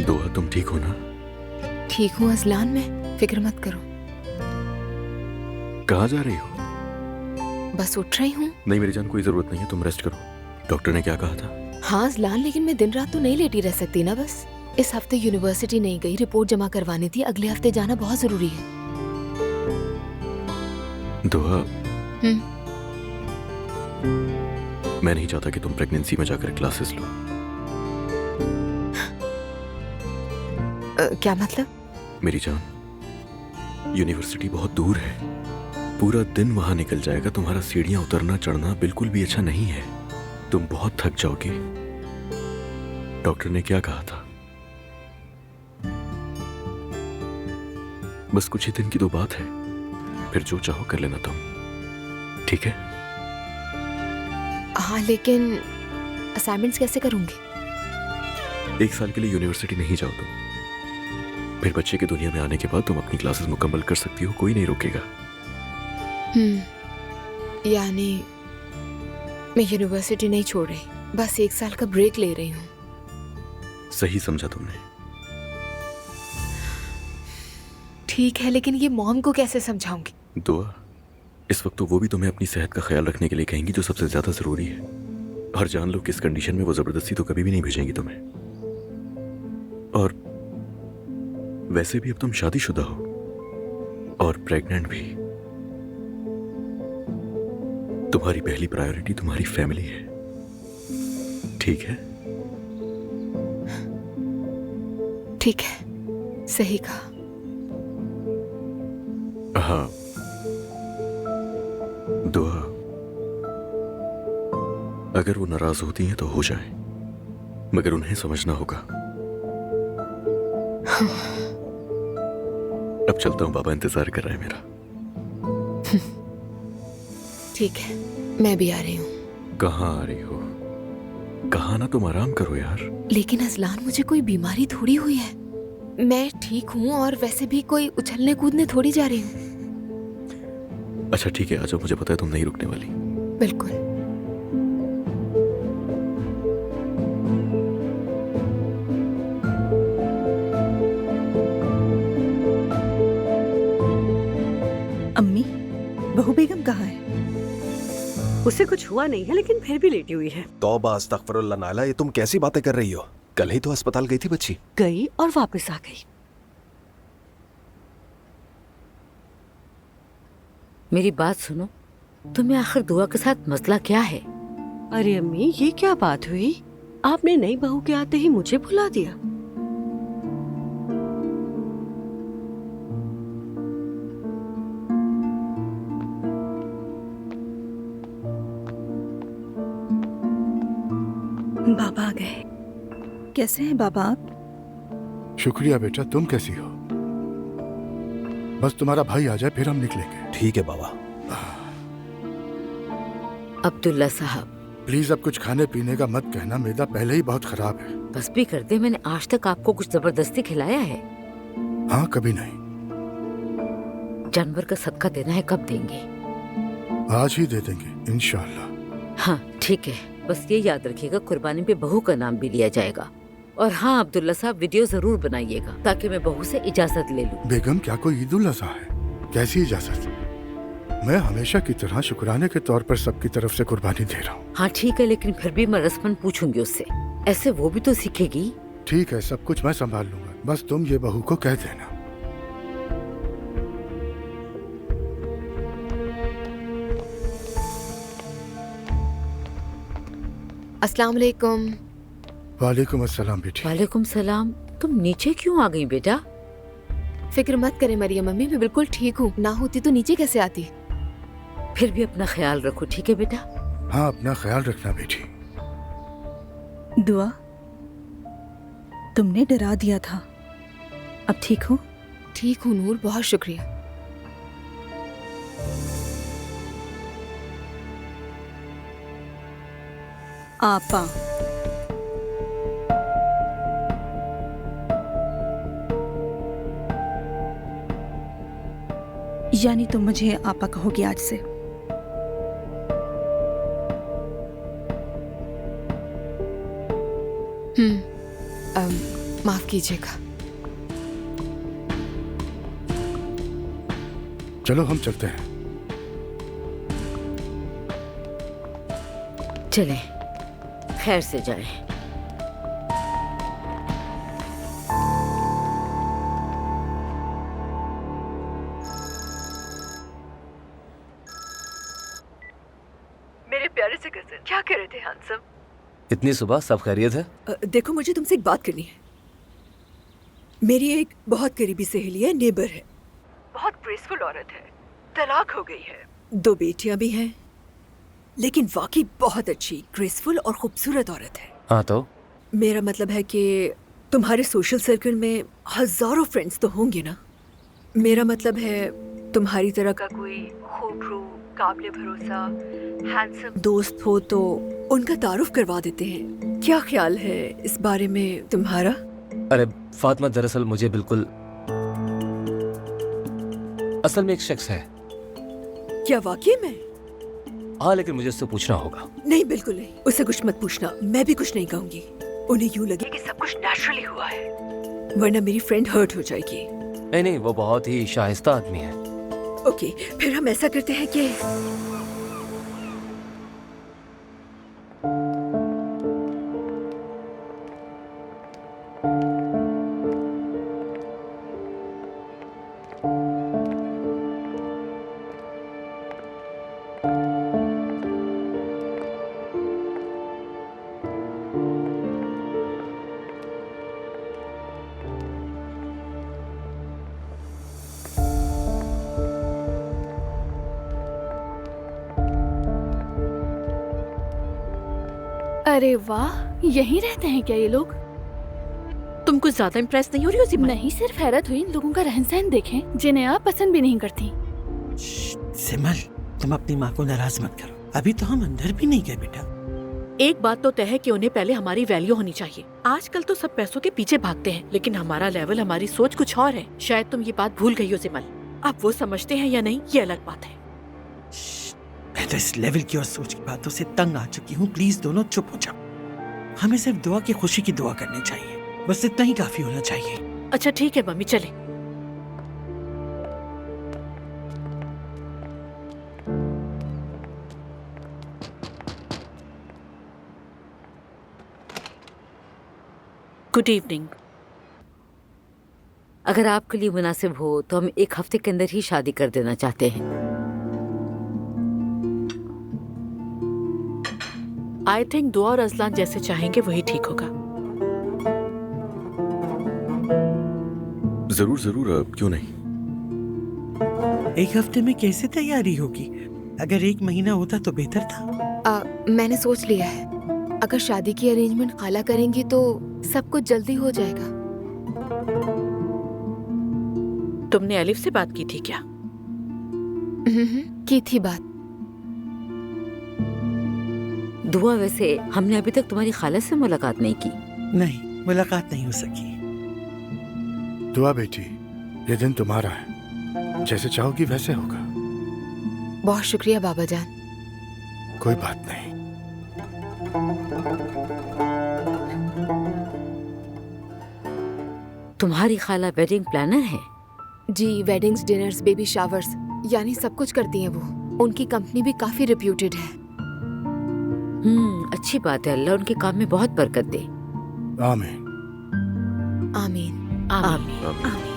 दुआ, तुम ठीक हो ना? ठीक हूँ अजलान, मैं फिक्र मत करो। कहाँ जा रही हो? बस उठ रही हूँ। नहीं मेरी जान, कोई जरूरत नहीं है, तुम रेस्ट करो। डॉक्टर ने क्या कहा था? हाँ अजलान, लेकिन मैं दिन रात तो नहीं लेटी रह सकती ना। बस इस हफ्ते यूनिवर्सिटी नहीं गई, रिपोर्ट जमा करवानी थी। अगले हफ्ते जाना बहुत जरूरी है। दुआ, मैं नहीं चाहता कि तुम प्रेगनेंसी में जाकर क्लासेस लो। क्या मतलब? मेरी जान, यूनिवर्सिटी बहुत दूर है, पूरा दिन वहां निकल जाएगा। तुम्हारा सीढ़ियां उतरना चढ़ना बिल्कुल भी अच्छा नहीं है, तुम बहुत थक जाओगे। डॉक्टर ने क्या कहा था? बस कुछ ही दिन की तो बात है, फिर जो चाहो कर लेना तुम, ठीक है? हाँ लेकिन असाइनमेंट्स कैसे करूंगी? 1 साल के लिए यूनिवर्सिटी नहीं जाओ तुम, फिर बच्चे की दुनिया में आने के बाद तुम अपनी क्लासेस मुकम्मल कर सकती हो, कोई नहीं रोकेगा। यानी मैं यूनिवर्सिटी नहीं छोड़ रही, बस 1 साल का ब्रेक ले रही हूँ। सही समझा तुमने। ठीक है, लेकिन ये मॉम को कैसे समझाऊंगी? दुआ, इस वक्त तो वो भी तुम्हें अपनी सेहत का ख्याल रखने के लिए कहेंगी, जो सबसे ज्यादा जरूरी है। और जान लो किस कंडीशन में वो जबरदस्ती तो कभी भी नहीं भेजेंगी तुम्हें। और वैसे भी अब तुम शादीशुदा हो और प्रेग्नेंट भी। तुम्हारी पहली प्रायोरिटी तुम्हारी फैमिली है, ठीक है? ठीक है, सही कहा। हाँ दुआ, अगर वो नाराज होती हैं तो हो जाए, मगर उन्हें समझना होगा। अब चलता हूं, बाबा इंतजार कर रहा है मेरा। ठीक है, मैं भी आ रही हूँ। कहाँ आ रही हो? कहाँ ना, तुम आराम करो यार। लेकिन अजलान, मुझे कोई बीमारी थोड़ी हुई है, मैं ठीक हूँ। और वैसे भी कोई उछलने कूदने थोड़ी जा रही हूँ। अच्छा ठीक है, आजा, मुझे पता है तुम नहीं रुकने वाली। बिल्कुल। अम्मी, बहू बेगम कहाँ है? उसे कुछ हुआ नहीं है, लेकिन फिर भी लेटी हुई है। तौबा अस्तगफिरुल्लाह नाला, ये तुम कैसी बातें कर रही हो? कल ही तो अस्पताल गई थी बच्ची। गई और वापस आ गई। मेरी बात सुनो, तुम्हें आखिर दुआ के साथ मसला क्या है? अरे अम्मी, ये क्या बात हुई? आपने नई बहू के आते ही मुझे भुला दिया। बाबा आ गए। कैसे हैं बाबा आप? शुक्रिया बेटा, तुम कैसी हो? बस तुम्हारा भाई आ जाए फिर हम निकलेंगे। ठीक है बाबा। अब्दुल्ला साहब, प्लीज अब कुछ खाने पीने का मत कहना, मैदा पहले ही बहुत खराब है। बस भी कर दे, मैंने आज तक आपको कुछ जबरदस्ती खिलाया है? हाँ, कभी नहीं। जानवर का सदका देना है, कब देंगे? आज ही दे देंगे इंशाअल्लाह। हाँ ठीक है, बस ये याद रखिएगा कुर्बानी पे बहू का नाम भी लिया जाएगा। और हाँ अब्दुल्ला साहब, वीडियो जरूर बनाइएगा ताकि मैं बहू से इजाजत ले लूं। बेगम, क्या कोई ईद उल अज़हा है? कैसी इजाजत? मैं हमेशा की तरह शुक्राने के तौर पर सबकी तरफ से कुर्बानी दे रहा हूँ। हाँ ठीक है, लेकिन फिर भी मैं रस्मन पूछूंगी उससे, ऐसे वो भी तो सीखेगी। ठीक है, सब कुछ मैं संभाल लूंगा, बस तुम ये बहू को कह देना। अस्सलाम वालेकुम। वालेकुम अस्सलाम बेटी। वालेकुम सलाम। तुम नीचे क्यों आ गई बेटा? फिक्र मत करें मरियम मम्मी, मैं बिल्कुल ठीक हूँ। ना होती तो नीचे कैसे आती। फिर भी अपना ख्याल रखो, ठीक है बेटा? हाँ, अपना ख्याल रखना बेटी। दुआ, तुमने डरा दिया था, अब ठीक हो? ठीक हूँ नूर, बहुत शुक्रिया। आपा, यानी तुम मुझे आपा कहोगी आज से? माफ कीजिएगा। चलो हम चलते हैं। चलें, खैर से जाएं। मेरे प्यारे से कजन, क्या कर रहे थे हैंडसम? इतनी सुबह सब खैरियत है? देखो, मुझे तुमसे एक बात करनी है। मेरी एक बहुत करीबी सहेली है, नेबर है, बहुत ग्रेसफुल औरत है, तलाक हो गई है, 2 बेटियां भी हैं, लेकिन वाकई बहुत अच्छी, ग्रेसफुल और खूबसूरत औरत है। हाँ तो मेरा मतलब है कि तुम्हारे सोशल सर्कल में हजारों फ्रेंड्स तो होंगे ना। मेरा मतलब है तुम्हारी तरह का कोई खूबरू, काबिल भरोसा, हैंडसम दोस्त हो तो उनका तारुफ करवा देते हैं। क्या ख्याल है इस बारे में तुम्हारा? अरे फातिमा, दरअसल मुझे बिल्कुल, असल में एक शख्स है। क्या वाकई में? हाँ, लेकिन मुझे उससे पूछना होगा। नहीं, बिल्कुल नहीं, उससे कुछ मत पूछना, मैं भी कुछ नहीं कहूंगी। उन्हें यूं लगे कि सब कुछ नेचुरली हुआ है, वरना मेरी फ्रेंड हर्ट हो जाएगी। नहीं नहीं, वो बहुत ही शाइस्ता आदमी है। ओके, फिर हम ऐसा करते हैं कि अरे वाह, यहीं रहते हैं क्या ये लोग? तुम कुछ ज्यादा इम्प्रेस नहीं हो रही हो सिमरन? नहीं, सिर्फ हैरत हुई इन लोगों का रहन सहन देखें, जिन्हें आप पसंद भी नहीं करती। सिमल, तुम अपनी माँ को नाराज मत करो, अभी तो हम अंदर भी नहीं गए बेटा। एक बात तो तय है कि उन्हें पहले हमारी वैल्यू होनी चाहिए। आजकल तो सब पैसों के पीछे भागते हैं, लेकिन हमारा लेवल, हमारी सोच कुछ और है। शायद तुम ये बात भूल गई हो सिमल। अब वो समझते हैं या नहीं, ये अलग बात है। मैं तो इस लेवल की और सोच की बातों से तंग आ चुकी हूँ। प्लीज दोनों चुप हो जाओ। हमें सिर्फ दुआ की खुशी की दुआ करनी चाहिए, बस इतना ही काफी होना चाहिए। अच्छा ठीक है मम्मी, चले। Good evening. अगर आपके लिए मुनासिब हो तो हम 1 हफ्ते के अंदर ही शादी कर देना चाहते हैं। आई थिंक दुआ और अजलान जैसे चाहेंगे वही ठीक होगा। जरूर जरूर, क्यों नहीं। 1 हफ्ते में कैसे तैयारी होगी? अगर 1 महीना होता तो बेहतर था। मैंने सोच लिया है, अगर शादी की अरेंजमेंट खाला करेंगी तो सब कुछ जल्दी हो जाएगा। तुमने अलिफ से बात की थी क्या? की थी बात। दुआ, वैसे हमने अभी तक तुम्हारी खाला से मुलाकात नहीं की। नहीं, मुलाकात नहीं हो सकी। दुआ बेटी, ये दिन तुम्हारा है, जैसे चाहोगी वैसे होगा। बहुत शुक्रिया बाबा जान। कोई बात नहीं। तुम्हारी खाला वेडिंग प्लानर है? जी, वेडिंग्स, डिनर्स, बेबी शावर्स, यानी सब कुछ करती हैं वो। उनकी कंपनी भी काफी रिप्यूटेड है। अच्छी बात है। अल्लाह उनके काम में बहुत बरकत दे। आमीन। आमीन। आमीन। आमीन।